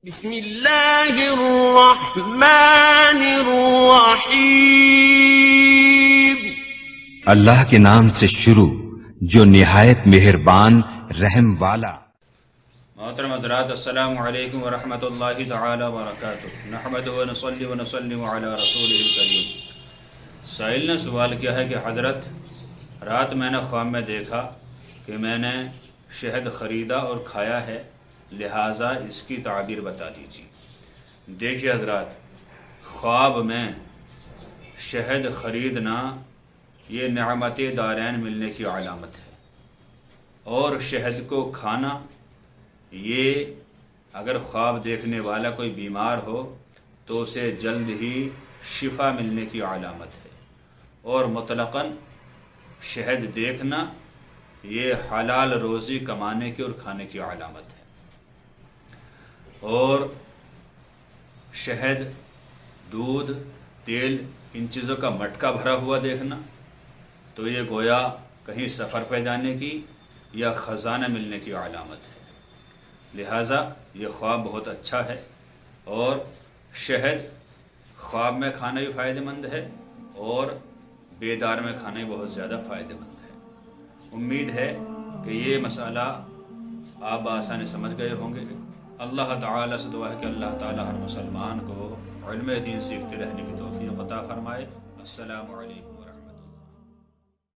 بسم اللہ الرحمن الرحیم۔ اللہ کے نام سے شروع جو نہایت مہربان رحم والا۔ محترم حضرات، السلام علیکم ورحمۃ اللہ تعالی وبرکاتہ۔ نحمدہ ونصلی ونسلم علی رسولہ الکریم۔ سائل نے سوال کیا ہے کہ حضرت، رات میں نے خواب میں دیکھا کہ میں نے شہد خریدا اور کھایا ہے، لہٰذا اس کی تعبیر بتا دیجیے۔ دیکھیے حضرات، خواب میں شہد خریدنا یہ نعمت دارین ملنے کی علامت ہے، اور شہد کو کھانا یہ اگر خواب دیکھنے والا کوئی بیمار ہو تو اسے جلد ہی شفا ملنے کی علامت ہے، اور مطلقاً شہد دیکھنا یہ حلال روزی کمانے کی اور کھانے کی علامت ہے۔ اور شہد، دودھ، تیل، ان چیزوں کا مٹکا بھرا ہوا دیکھنا تو یہ گویا کہیں سفر پہ جانے کی یا خزانہ ملنے کی علامت ہے، لہٰذا یہ خواب بہت اچھا ہے۔ اور شہد خواب میں کھانا بھی فائدہ مند ہے اور بیدار میں کھانا بھی بہت زیادہ فائدہ مند ہے۔ امید ہے کہ یہ مسئلہ آپ بآسانی سمجھ گئے ہوں گے۔ اللہ تعالیٰ سے دعا ہے کہ اللہ تعالیٰ ہر مسلمان کو علم دین سیکھتے رہنے کی توفیق عطا فرمائے۔ السلام علیکم۔